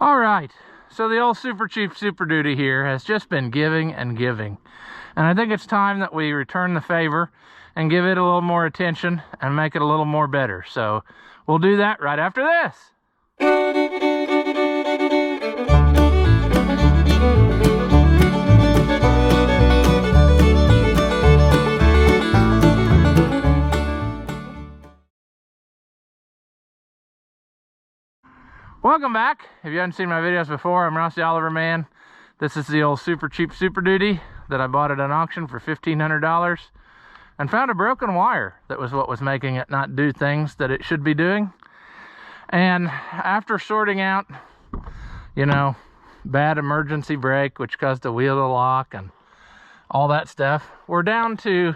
All right, so the old SuperCHEAP SuperDuty here has just been giving and giving. And I think it's time that we return the favor and give it a little more attention and make it a little more better. So we'll do that right after this. Welcome back. If you haven't seen my videos before, I'm Rossi Oliver Man. This is the old SuperCHEAP SuperDuty that I bought at an auction for $1,500 and found a broken wire that was what was making it not do things that it should be doing. And after sorting out, you know, bad emergency brake, which caused the wheel to lock and all that stuff, we're down to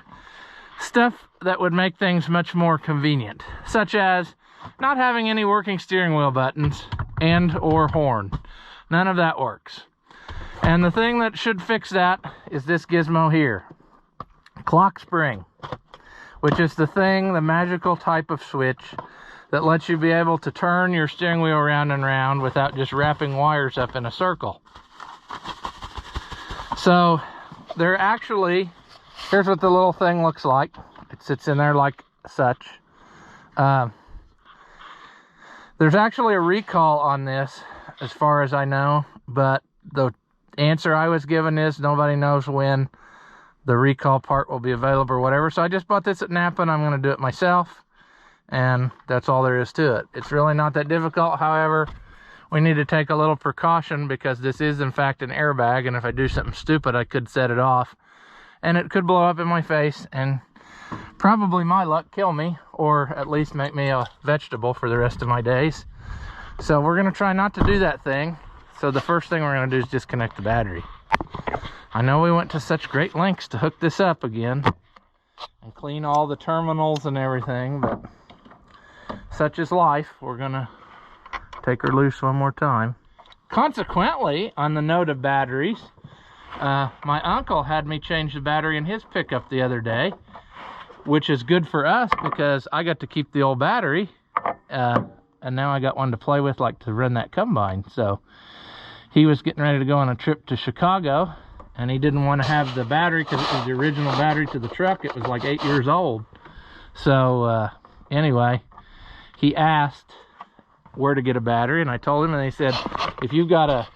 stuff that would make things much more convenient, such as not having any working steering wheel buttons and or horn. None of that works. And the thing that should fix that is this gizmo here, Clockspring, which is the thing, the magical type of switch that lets you be able to turn your steering wheel round and round without just wrapping wires up in a circle. So they're actually, here's what the little thing looks like. It sits in there like such. There's actually a recall on this, as far as I know, but the answer I was given is nobody knows when the recall part will be available or whatever. So I just bought this at Napa and I'm going to do it myself, and that's all there is to it. It's really not that difficult. However, we need to take a little precaution because this is in fact an airbag, and if I do something stupid I could set it off and it could blow up in my face and probably, my luck, kill me, or at least make me a vegetable for the rest of my days. So we're going to try not to do that thing. So the first thing we're going to do is disconnect the battery. I know we went to such great lengths to hook this up again and clean all the terminals and everything, but such is life. We're going to take her loose one more time. Consequently, on the note of batteries, my uncle had me change the battery in his pickup the other day, which is good for us because I got to keep the old battery, and now I got one to play with, like to run that combine. So he was getting ready to go on a trip to Chicago, and he didn't want to have the battery because it was the original battery to the truck. It was like 8 years old. So anyway, he asked where to get a battery, and I told him, and they said, if you've got a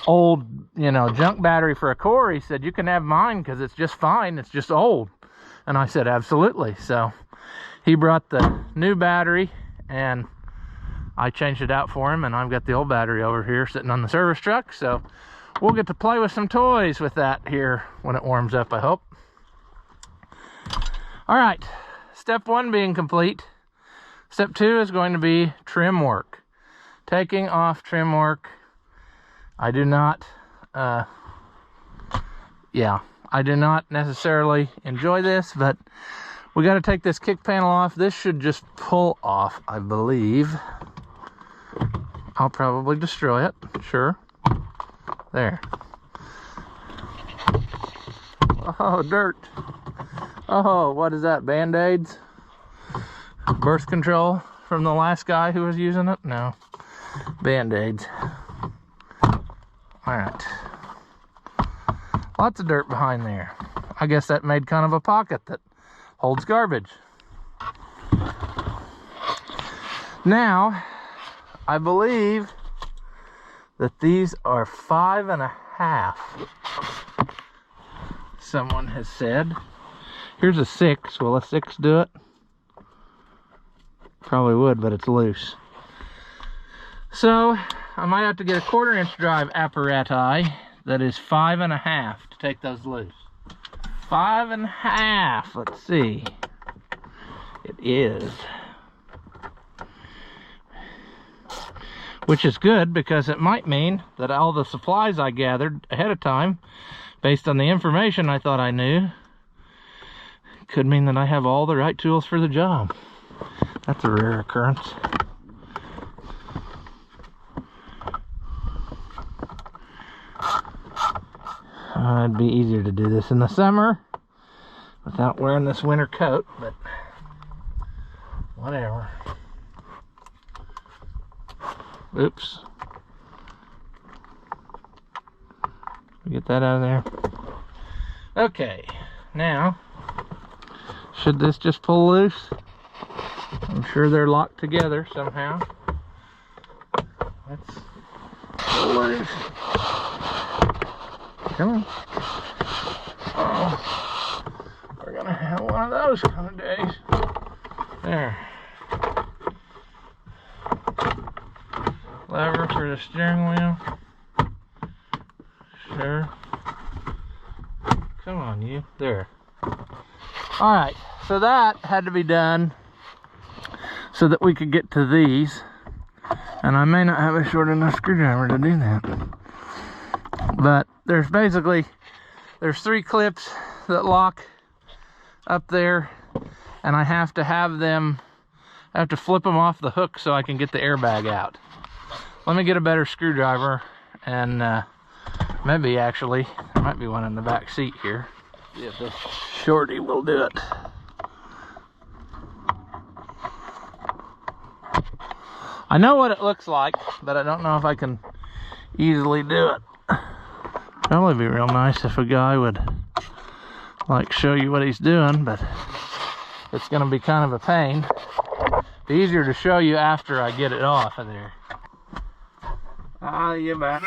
old, you know, junk battery for a core, he said, you can have mine because it's just fine, it's just old. And I said, absolutely. So he brought the new battery and I changed it out for him, and I've got the old battery over here sitting on the service truck. So we'll get to play with some toys with that here when it warms up, I hope. All right, step one being complete. Step two is going to be trim work. Taking off trim work. I do not, I do not necessarily enjoy this, but we got to take this kick panel off. This should just pull off, I believe. I'll probably destroy it, sure. There. Oh, dirt. Oh, what is that, Band-Aids? Birth control from the last guy who was using it? No, Band-Aids. All right. Lots of dirt behind there. I guess that made kind of a pocket that holds garbage. Now, I believe that these are 5.5. Someone has said. Here's a 6. Will a 6 do it? Probably would, but it's loose. So, I might have to get a 1/4-inch drive apparatus that is 5.5 to take those loose. 5.5. Let's see. It is. Which is good because it might mean that all the supplies I gathered ahead of time, based on the information I thought I knew, could mean that I have all the right tools for the job. That's a rare occurrence. It'd be easier to do this in the summer without wearing this winter coat, but whatever. Oops. Get that out of there. Okay, now, should this just pull loose? I'm sure they're locked together somehow. Let's pull loose. Come on. Oh, we're gonna have one of those kind of days. There. Lever for the steering wheel. Sure. Come on, you. There. Alright, so that had to be done so that we could get to these. And I may not have a short enough screwdriver to do that. But there's basically, there's 3 clips that lock up there. And I have to have them, I have to flip them off the hook so I can get the airbag out. Let me get a better screwdriver, and maybe actually, there might be one in the back seat here. See if this shorty will do it. I know what it looks like, but I don't know if I can easily do it. Probably be real nice if a guy would like show you what he's doing, but it's gonna be kind of a pain. Be easier to show you after I get it off of there. Ah, you bet.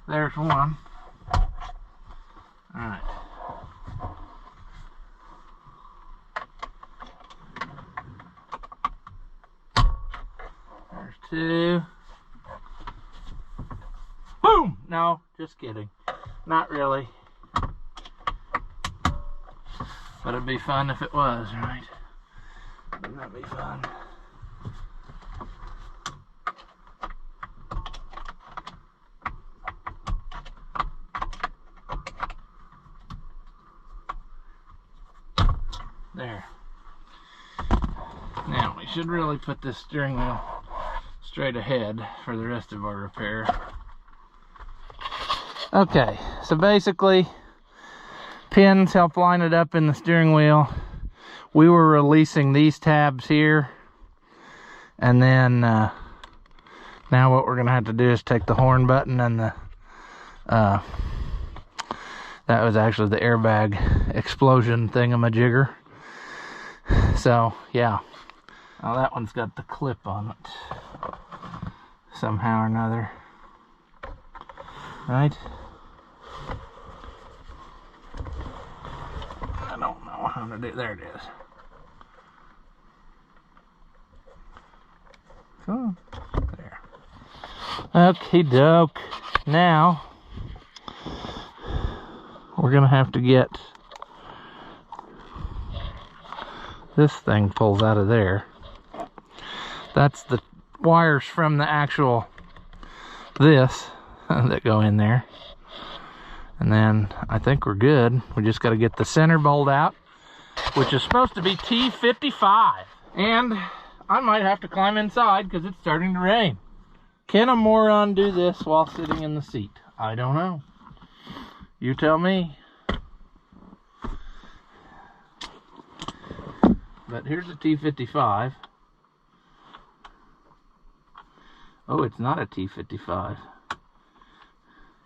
There's one. Alright. There's 2. Boom! No, just kidding. Not really. But it'd be fun if it was, right? Wouldn't that be fun? There. Now, we should really put this steering wheel straight ahead for the rest of our repair. Okay, so basically, pins help line it up in the steering wheel. We were releasing these tabs here, and then now what we're gonna have to do is take the horn button and the that was actually the airbag explosion thingamajigger. So yeah, now that one's got the clip on it somehow or another, right? I don't know how to do. There it is. Oh, there. Okie doke. Now we're gonna have to get this thing pulls out of there. That's the wires from the actual this that go in there. And then I think we're good. We just got to get the center bolt out, which is supposed to be T55. And I might have to climb inside because it's starting to rain. Can a moron do this while sitting in the seat? I don't know. You tell me. But here's a T55. Oh, it's not a T55.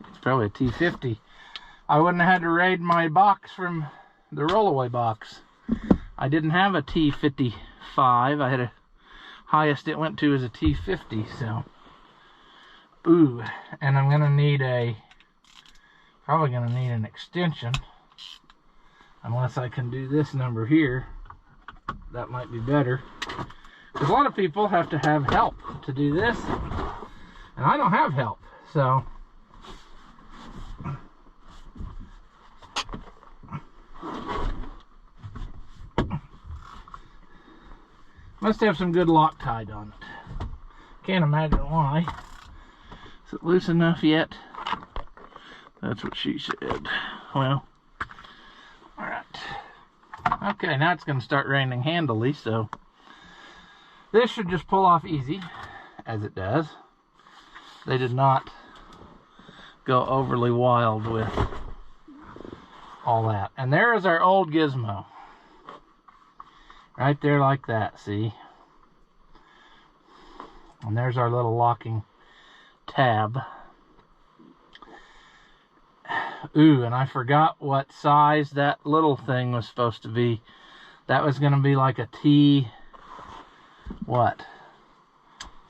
It's probably a T50. I wouldn't have had to raid my box from the rollaway box. I didn't have a T55. I had a highest it went to is a T50, so. Ooh, and I'm gonna need probably gonna need an extension. Unless I can do this number here. That might be better. Because a lot of people have to have help to do this. And I don't have help, so. Must have some good Loctite on it. Can't imagine why. Is it loose enough yet? That's what she said. Well, alright. Okay, now it's going to start raining handily, so this should just pull off easy, as it does. They did not go overly wild with all that. And there is our old gizmo. Right there like that, see? And there's our little locking tab. Ooh, and I forgot what size that little thing was supposed to be. That was going to be like a T. What?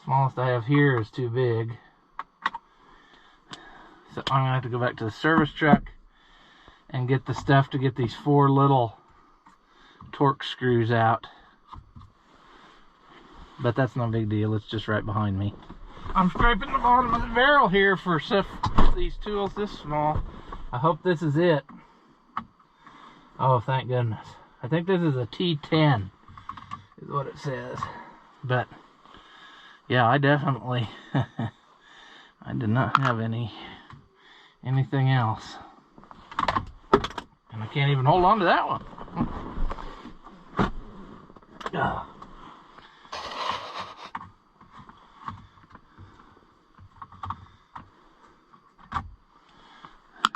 Smallest I have here is too big. So I'm going to have to go back to the service truck and get the stuff to get these 4 little torque screws out. But that's no big deal. It's just right behind me. I'm scraping the bottom of the barrel here for these tools this small. I hope this is it. Oh, thank goodness. I think this is a T10 is what it says. But yeah, I definitely I did not have anything else. And I can't even hold on to that one.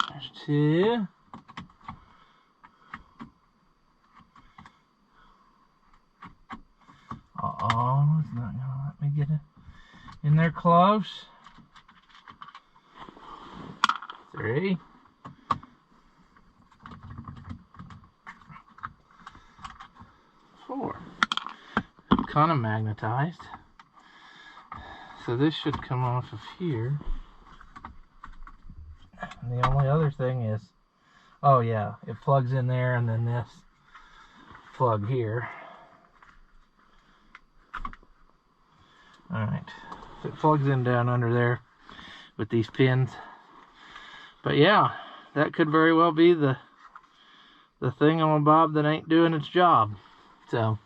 There's 2. Uh-oh, it's not gonna let me get it in there close. 3. 4. Kind of magnetized. So this should come off of here. And the only other thing is, oh yeah, it plugs in there, and then this plug here. Alright, so it plugs in down under there with these pins. But yeah, that could very well be the thingamabob that ain't doing its job. So,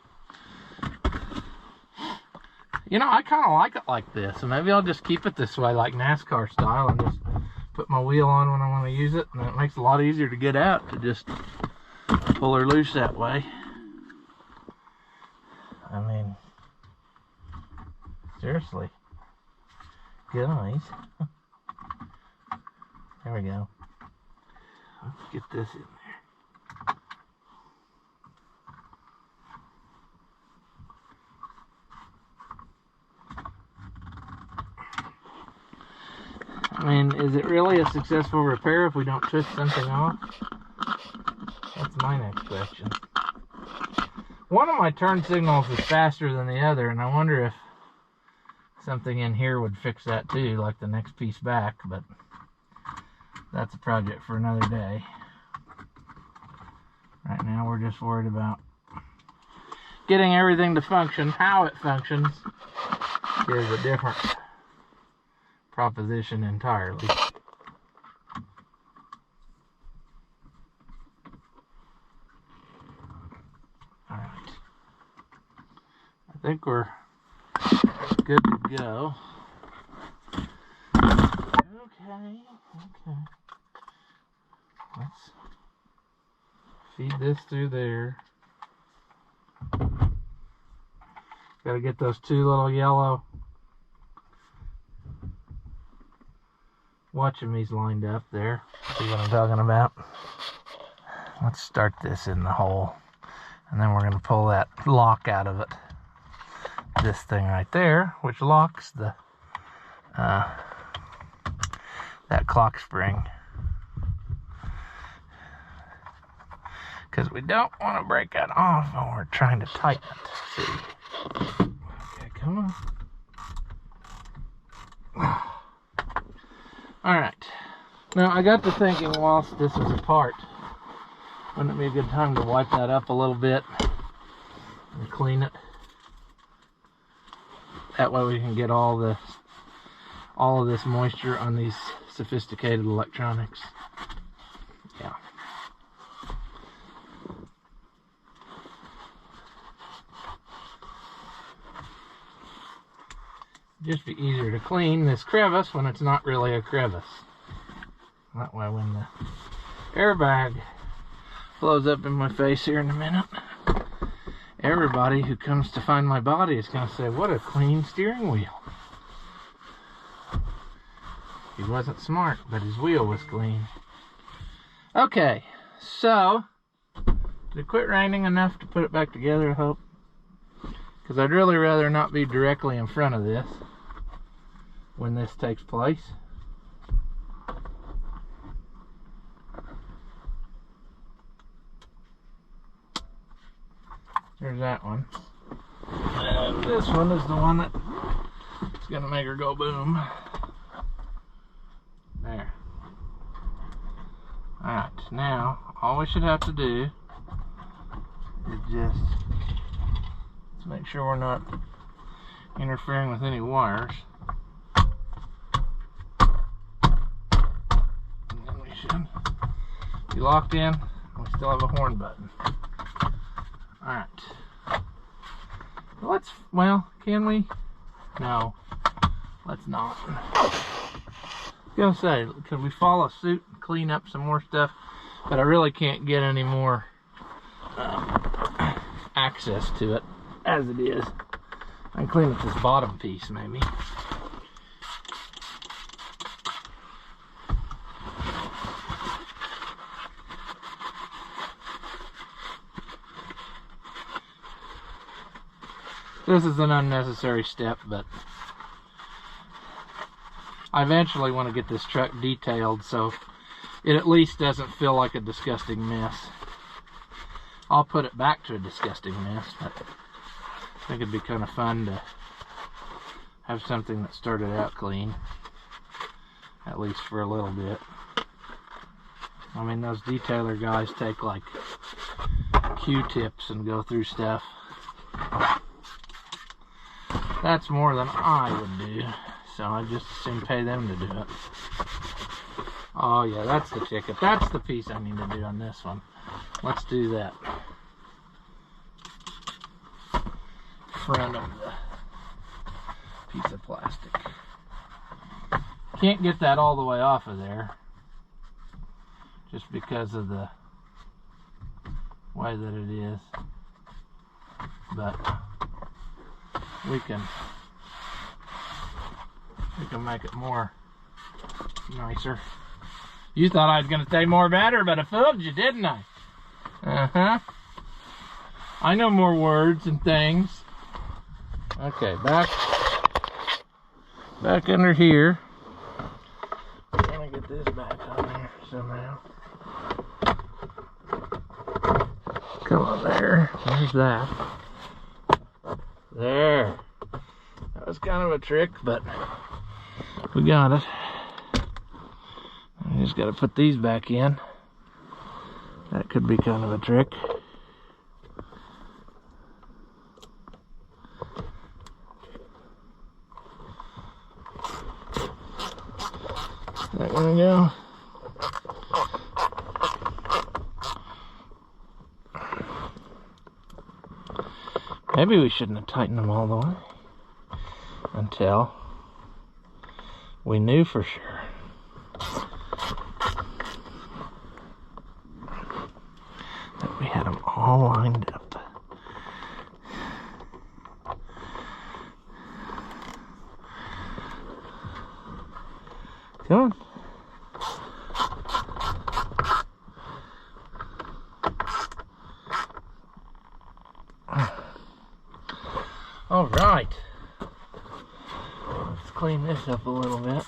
you know, I kind of like it like this. So maybe I'll just keep it this way, like NASCAR style, and just put my wheel on when I want to use it. And it makes it a lot easier to get out to just pull her loose that way. I mean, seriously, guys. There we go. Let's get this in there. I mean, is it really a successful repair if we don't twist something off? That's my next question. One of my turn signals is faster than the other, and I wonder if something in here would fix that too, like the next piece back, but that's a project for another day. Right now we're just worried about getting everything to function. How it functions is a different proposition entirely. Alright. I think we're good to go. Okay. Let's feed this through there. Gotta get those 2 little yellow watchamies lined up there. See what I'm talking about? Let's start this in the hole, and then we're gonna pull that lock out of it. This thing right there, which locks the that clock spring, because we don't want to break that off when we're trying to tighten it. See? Okay, come on. Alright, now I got to thinking whilst this is apart, wouldn't it be a good time to wipe that up a little bit and clean it? That way we can get all of this moisture on these sophisticated electronics. Yeah. Just be easier to clean this crevice when it's not really a crevice. That way when the airbag blows up in my face here in a minute, everybody who comes to find my body is going to say, what a clean steering wheel. He wasn't smart, but his wheel was clean. Okay, so did it quit raining enough to put it back together, I hope? Because I'd really rather not be directly in front of this. when this takes place. There's that one. And this one is the one that is going to make her go boom. There. Alright, now all we should have to do is just make sure we're not interfering with any wires. And then we should be locked in. We still have a horn button. Alright. Let's, well, can we? No. Let's not. I was gonna say, could we follow suit and clean up some more stuff? But I really can't get any more access to it as it is. I can clean up this bottom piece maybe. This is an unnecessary step, but I eventually want to get this truck detailed so it at least doesn't feel like a disgusting mess. I'll put it back to a disgusting mess, but I think it'd be kind of fun to have something that started out clean, at least for a little bit. I mean, those detailer guys take like Q-tips and go through stuff. That's more than I would do, so I just assume pay them to do it. Oh yeah, that's the ticket. That's the piece I need to do on this one. Let's do that. Front of the piece of plastic. Can't get that all the way off of there, just because of the way that it is. But we can make it more nicer. You thought I was going to say more better, but I fooled you, didn't I? Uh-huh. I know more words and things. Okay, back under here. I'm going to get this back on there somehow. Come on there. There's that. There. That was kind of a trick, but we got it. I just got to put these back in. That could be kind of a trick. Is that gonna go? Maybe we shouldn't have tightened them all the way until we knew for sure. That we had them all lined up. Come on. All right. Let's clean this up a little bit.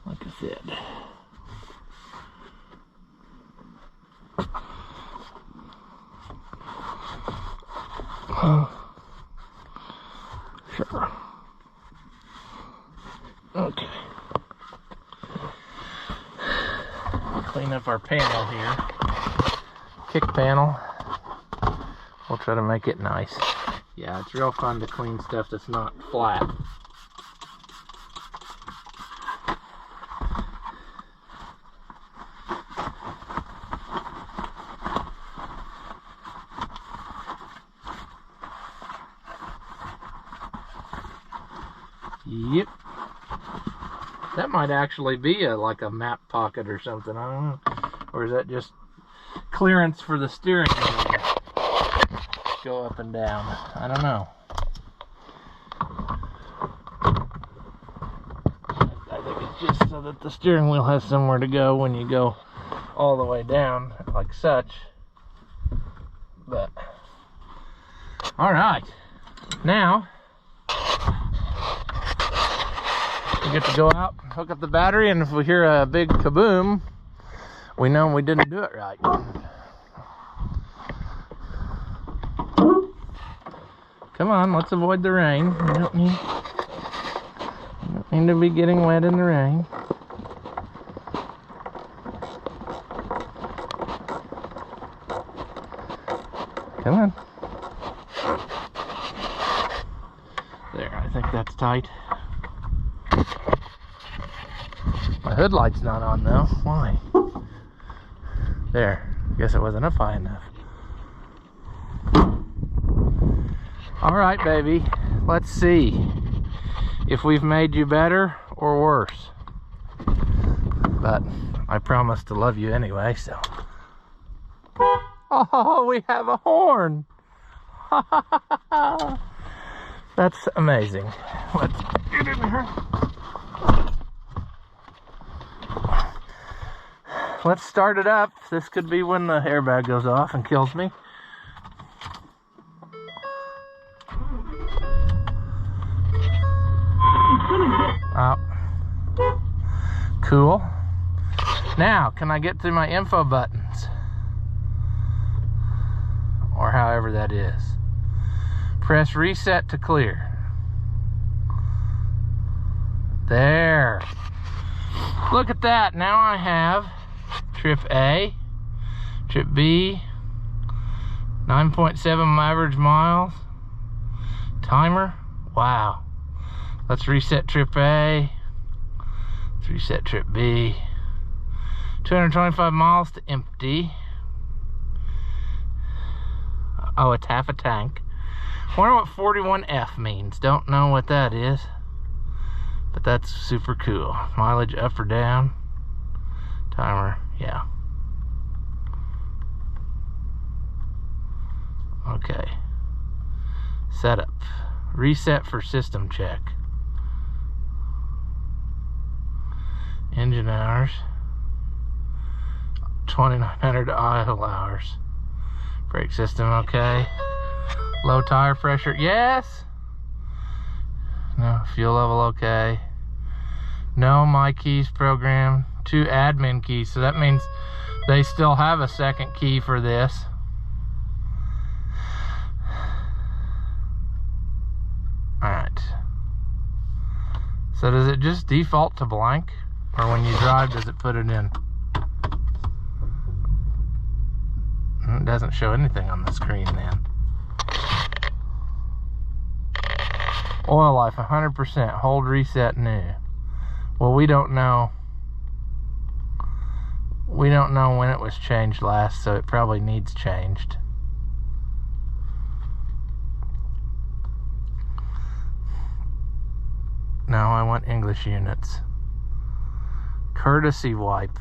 Like I said. Sure. Okay. Clean up our panel here. Kick panel. We'll try to make it nice. Yeah, it's real fun to clean stuff that's not flat. Yep. That might actually be like a map pocket or something. I don't know. Or is that just clearance for the steering wheel to go up and down? I don't know. I think it's just so that the steering wheel has somewhere to go when you go all the way down, like such. But All right, now we get to go out, hook up the battery, and if we hear a big kaboom, we know we didn't do it right. Come on, let's avoid the rain. We don't need to be getting wet in the rain. Come on. There, I think that's tight. My hood light's not on though. Why? There. Guess it wasn't up high enough. Alright, baby. Let's see if we've made you better or worse. But I promise to love you anyway, so. Oh, we have a horn. That's amazing. Let's get in here. Let's start it up. This could be when the airbag goes off and kills me. Oh. Cool. Now, can I get to my info buttons? Or however that is. Press reset to clear. There. Look at that. Now I have trip A, trip B, 9.7 average miles, timer. Wow. Let's reset trip A. Let's reset trip B. 225 miles to empty. Oh, it's half a tank. Wonder what 41F means. Don't know what that is. But that's super cool. Mileage up or down. Timer, yeah. Okay. Setup. Reset for system check. Engine hours. 2,900 idle hours. Brake system, okay. Low tire pressure, yes. No, fuel level, okay. No, my keys program. 2 admin keys, so that means they still have a second key for this. Alright. So does it just default to blank? Or when you drive, does it put it in? It doesn't show anything on the screen then. Oil life 100%. Hold reset new. Well, we don't know. We don't know when it was changed last, so it probably needs changed. No, I want English units. Courtesy wipe.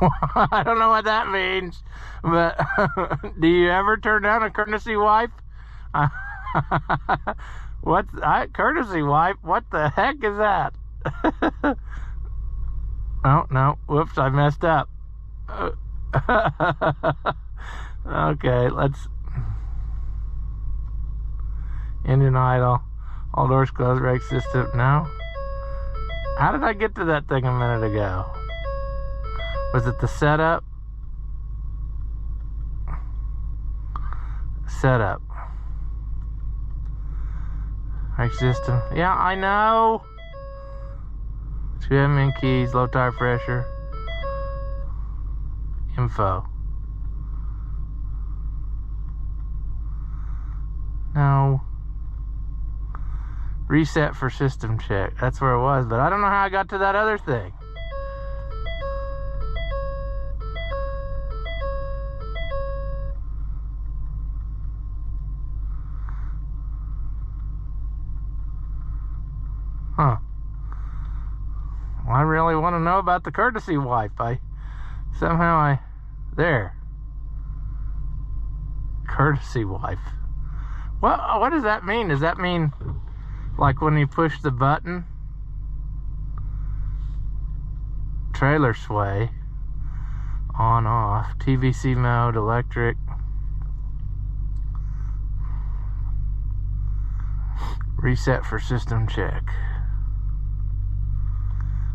I don't know what that means, but do you ever turn down a courtesy wipe? What's courtesy wipe? What the heck is that? Oh, no. Whoops, I messed up. Okay, let's... Engine idle. All doors closed. Brake system. No? How did I get to that thing a minute ago? Was it the setup? Setup. Brake system. Yeah, I know. 2 admin keys, low tire pressure. Info. No. Reset for system check. That's where it was, but I don't know how I got to that other thing. Huh. Well, I really want to know about the courtesy wipe. There. Courtesy wipe. What does that mean? Does that mean like when you push the button? Trailer sway. On, off. TVC mode, electric. Reset for system check.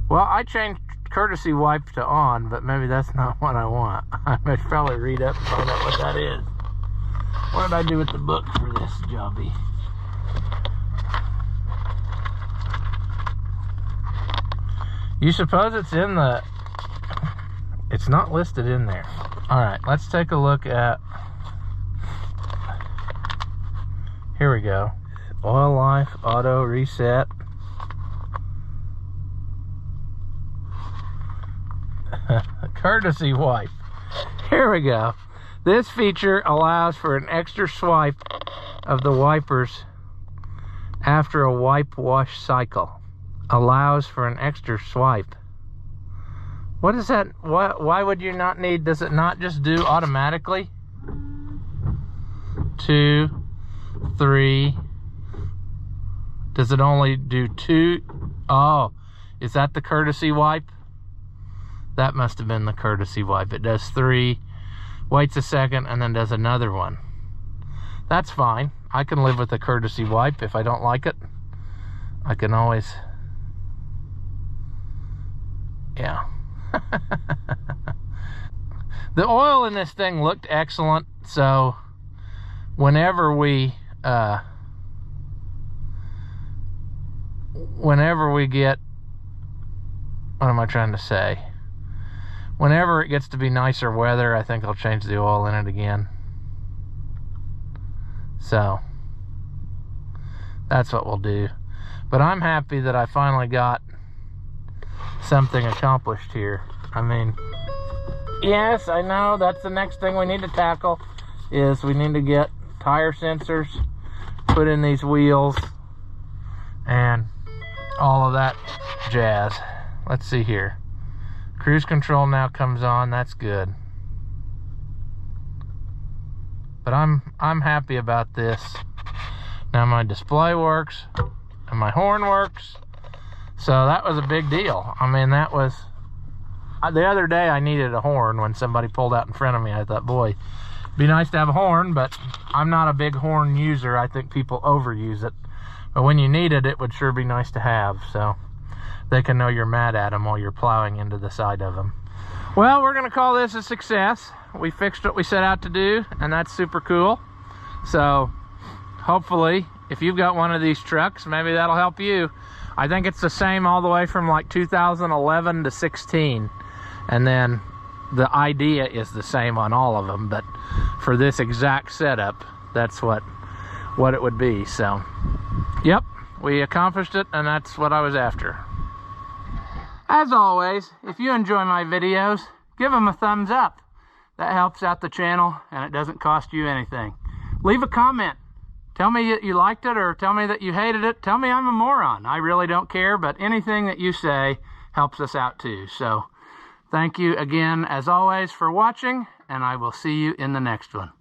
Well, I changed courtesy wipe to on, but maybe that's not what I want. I should probably read up and find out what that is. What did I do with the book for this jobby? You suppose it's in the... It's not listed in there. Alright, let's take a look at... Here we go. Oil life, auto, reset. Courtesy wipe. Here we go. This feature allows for an extra swipe of the wipers after a wipe wash cycle. Allows for an extra swipe. What is that? Why would you not need? Does it not just do automatically? 2, 3. Does it only do 2? Oh, is that the courtesy wipe? That must have been the courtesy wipe. It does 3, waits a second, and then does another one. That's fine. I can live with a courtesy wipe. If I don't like it, I can always... Yeah. The oil in this thing looked excellent, so whenever we get, what am I trying to say? Whenever it gets to be nicer weather, I think I'll change the oil in it again. So that's what we'll do. But I'm happy that I finally got something accomplished here. I mean, yes, I know that's the next thing we need to tackle, is we need to get tire sensors put in these wheels and all of that jazz. Let's see here. Cruise control now comes on. That's good. But I'm happy about this. Now my display works and my horn works. So that was a big deal. I mean, that was... The other day I needed a horn when somebody pulled out in front of me. I thought, boy, it'd be nice to have a horn, but I'm not a big horn user. I think people overuse it. But when you need it, it would sure be nice to have. So they can know you're mad at them while you're plowing into the side of them. Well, we're going to call this a success. We fixed what we set out to do, and that's super cool. So hopefully, if you've got one of these trucks, maybe that'll help you. I think it's the same all the way from like 2011 to 16. And then the idea is the same on all of them. But for this exact setup, that's what it would be. So, yep, we accomplished it, and that's what I was after. As always, if you enjoy my videos, give them a thumbs up. That helps out the channel, and it doesn't cost you anything. Leave a comment. Tell me that you liked it, or tell me that you hated it. Tell me I'm a moron. I really don't care, but anything that you say helps us out too. So thank you again, as always, for watching, and I will see you in the next one.